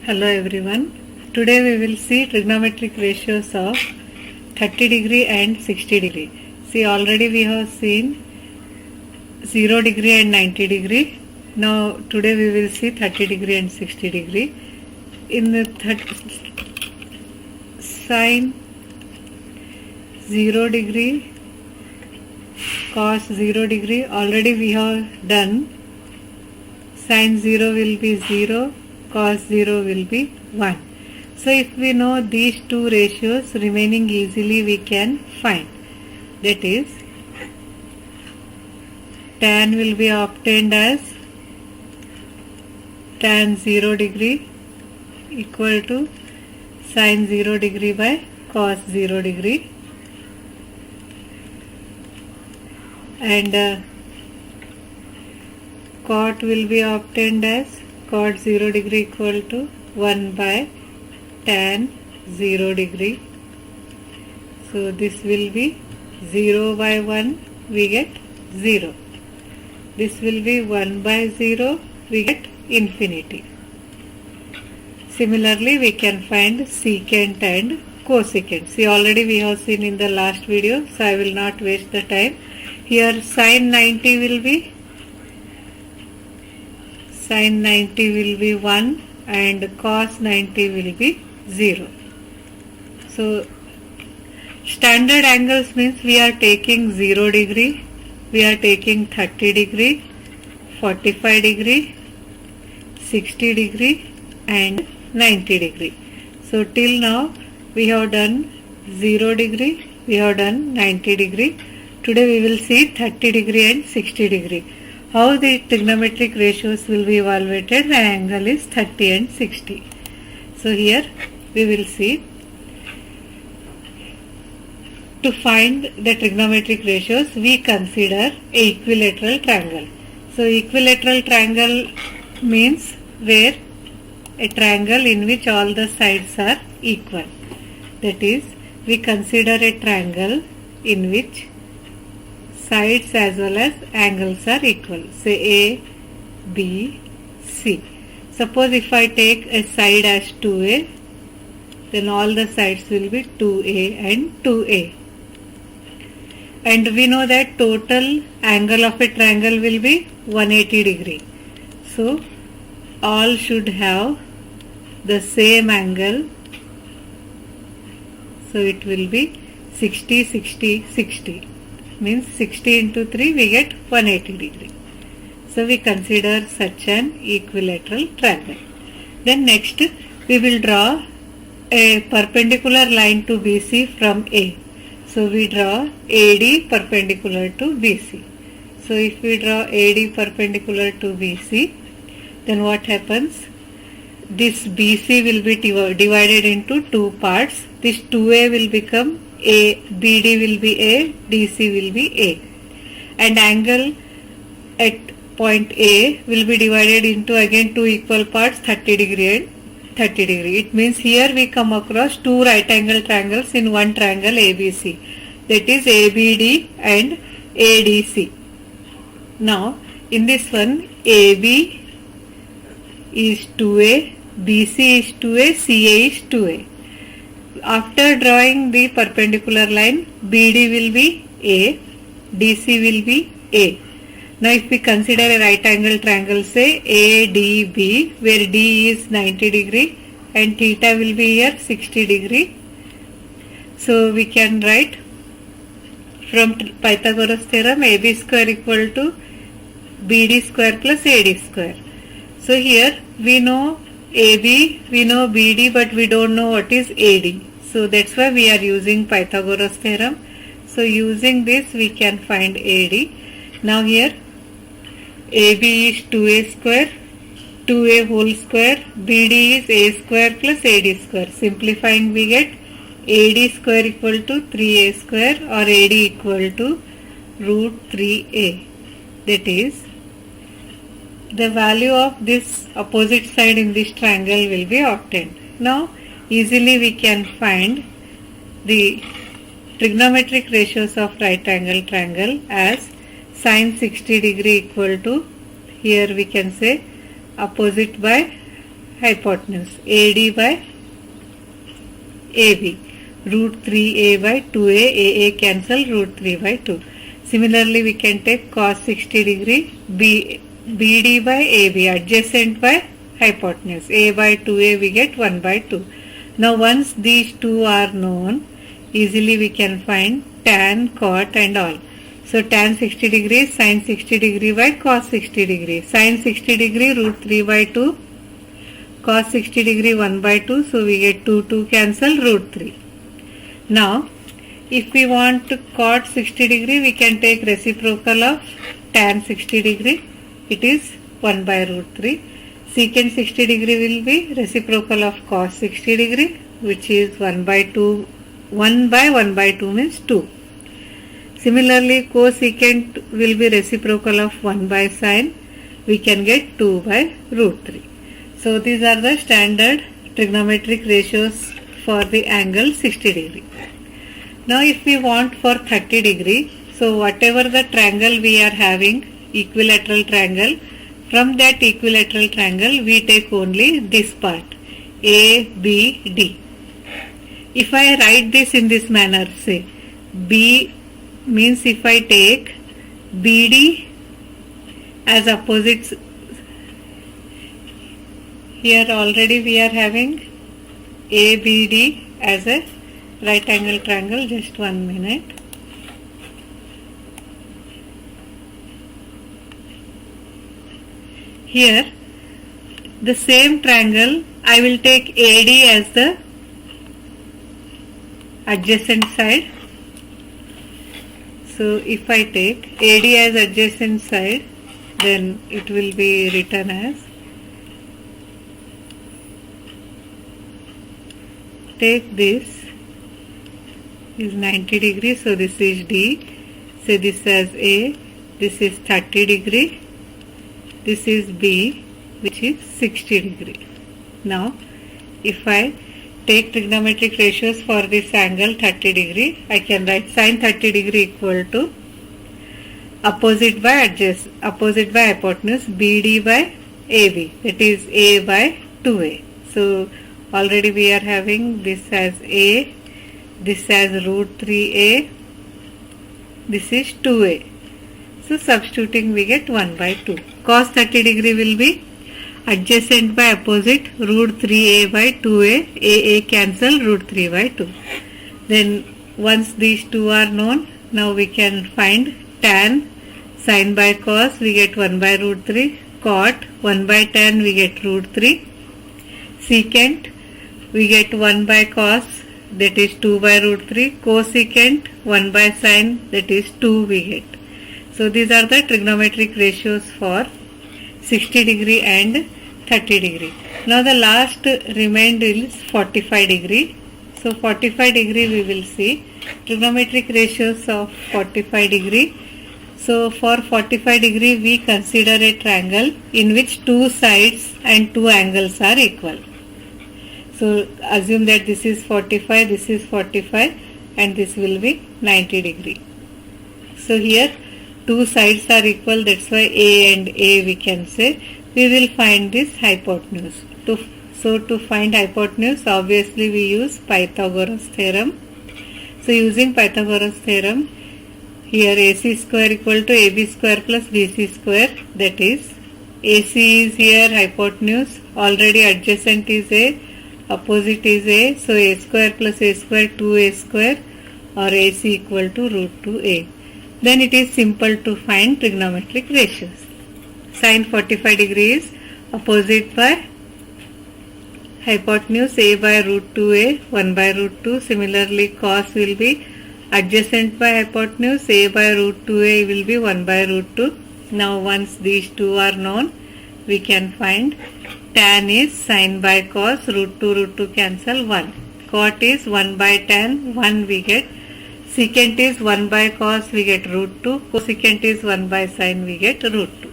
Hello everyone. Today we will see trigonometric ratios of 30 degree and 60 degree. See, already we have seen 0 degree and 90 degree. Now today we will see 30 degree and 60 degree. In the sine 0 degree, cos 0 degree, already we have done. Sine 0 will be 0, cos 0 will be 1. So if we know these two ratios, remaining easily we can find. That is, tan will be obtained as tan 0 degree equal to sine 0 degree by cos 0 degree, and cot will be obtained as cot 0 degree equal to 1 by tan 0 degree. So this will be 0 by 1, we get 0. This will be 1 by 0, we get infinity. Similarly, we can find secant and cosecant. See, already we have seen in the last video, so I will not waste the time. Here sine 90 will be 1 and cos 90 will be 0. So standard angles means we are taking 0 degree, we are taking 30 degree, 45 degree, 60 degree and 90 degree. So till now we have done 0 degree, we have done 90 degree. Today we will see 30 degree and 60 degree. How the trigonometric ratios will be evaluated. The angle is 30 and 60. So here we will see, to find the trigonometric ratios we consider a equilateral triangle. So equilateral triangle means where a triangle in which all the sides are equal. That is, we consider a triangle in which sides as well as angles are equal. Say A, B, C. Suppose if I take a side as 2A, then all the sides will be 2A and 2A. And we know that total angle of a triangle will be 180 degree. So all should have the same angle. So it will be 60, 60, 60. Means 60 into 3 we get 180 degree. So we consider such an equilateral triangle. Then next we will draw a perpendicular line to BC from A. So we draw AD perpendicular to BC. So if we draw AD perpendicular to BC, then what happens? This BC will be divided into two parts. This 2A will become A, BD will be A, DC will be A. And angle at point A will be divided into again two equal parts, 30 degree and 30 degree. It means here we come across two right angle triangles in one triangle ABC. That is ABD and ADC. Now in this one, AB is 2A, BC is 2A, CA is 2A. After drawing the perpendicular line, BD will be A, DC will be A. Now if we consider a right angle triangle, say ADB, where D is 90 degree and theta will be here 60 degree. So we can write from Pythagoras theorem, AB square equal to BD square plus AD square. So here we know AB, we know BD, but we don't know what is AD. So that's why we are using Pythagoras theorem. So using this we can find AD. Now here AB is 2A square, 2A whole square, BD is A square plus AD square. Simplifying we get AD square equal to 3A square or AD equal to root 3A. That is, the value of this opposite side in this triangle will be obtained. Now easily we can find the trigonometric ratios of right angle triangle as sine 60 degree equal to, here we can say opposite by hypotenuse. AD by AB. Root 3A by 2A. AA cancel root 3 by 2. Similarly, we can take cos 60 degree. BD by AB. Adjacent by hypotenuse. A by 2A we get 1 by 2. Now once these two are known, easily we can find tan, cot and all. So tan 60 degree, sin 60 degree by cos 60 degree. Sin 60 degree root 3 by 2. Cos 60 degree 1 by 2. So we get 2 cancel root 3. Now if we want cot 60 degree, we can take reciprocal of tan 60 degree. It is 1 by root 3. Secant 60 degree will be reciprocal of cos 60 degree, which is 1 by 2. 1 by 1 by 2 means 2. Similarly, cosecant will be reciprocal of 1 by sin. We can get 2 by root 3. So these are the standard trigonometric ratios for the angle 60 degree. Now if we want for 30 degree, so whatever the triangle we are having, equilateral triangle, from that equilateral triangle we take only this part, ABD. If I write this in this manner, say B means if I take BD as opposites, here already we are having ABD as a right angle triangle. Just 1 minute. Here the same triangle I will take AD as the adjacent side. So if I take AD as adjacent side, then it will be written as, take this is 90 degree, so this is D. Say this as A, this is 30 degree, this is B, which is 60 degree. Now if I take trigonometric ratios for this angle 30 degree, I can write sin 30 degree equal to opposite by hypotenuse BD by AB, that is A by 2A. So already we are having this as A, this as root 3A, this is 2A. So substituting we get 1 by 2. Cos 30 degree will be adjacent by opposite root 3A by 2A, AA cancel root 3 by 2. Then once these two are known, now we can find tan, sin by cos we get 1 by root 3, cot 1 by tan we get root 3, secant we get 1 by cos, that is 2 by root 3, cosecant 1 by sin, that is 2 we get. So these are the trigonometric ratios for 60 degree and 30 degree. Now the last remained is 45 degree. So 45 degree we will see trigonometric ratios of 45 degree. So for 45 degree we consider a triangle in which two sides and two angles are equal. So assume that this is 45, this is 45 and this will be 90 degree. So here two sides are equal, that's why A and A we can say. We will find this hypotenuse. So to find hypotenuse, obviously we use Pythagoras theorem. So using Pythagoras theorem, here AC square equal to AB square plus BC square, that is AC is here hypotenuse, already adjacent is A, opposite is A, so A square plus A square 2A square, or AC equal to root 2A. Then it is simple to find trigonometric ratios. Sin 45 degree is opposite by hypotenuse A by root 2A, 1 by root 2. Similarly, cos will be adjacent by hypotenuse A by root 2A will be 1 by root 2. Now once these two are known, we can find tan is sin by cos, root 2 cancel 1. Cot is 1 by tan, 1 we get. Secant is 1 by cos, we get root 2. Cosecant is 1 by sin, we get root 2.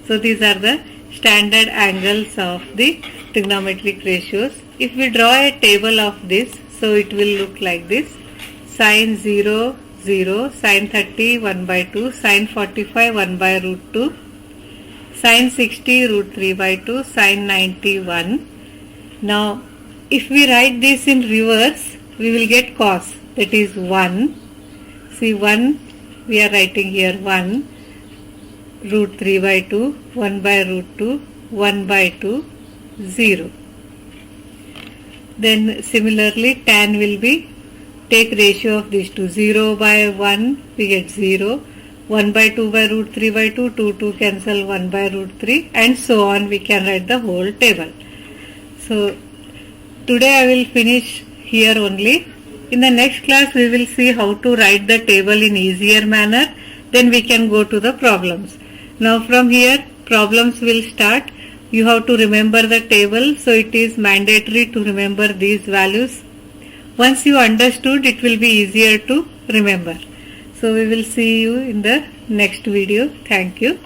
So these are the standard angles of the trigonometric ratios. If we draw a table of this, so it will look like this. Sin 0, 0, sin 30, 1 by 2, sin 45, 1 by root 2, Sin 60 root 3 by 2, sin 91. Now if we write this in reverse, we will get cos, that is 1. See 1, we are writing here 1, root 3 by 2, 1 by root 2, 1 by 2, 0. Then similarly tan will be, take ratio of these two, 0 by 1 we get 0, 1 by 2 by root 3 by 2, 2 cancel 1 by root 3, and so on. We can write the whole table. So today I will finish here only. In the next class we will see how to write the table in easier manner. Then we can go to the problems. Now from here problems will start. You have to remember the table, so it is mandatory to remember these values. Once you understood, it will be easier to remember. So we will see you in the next video. Thank you.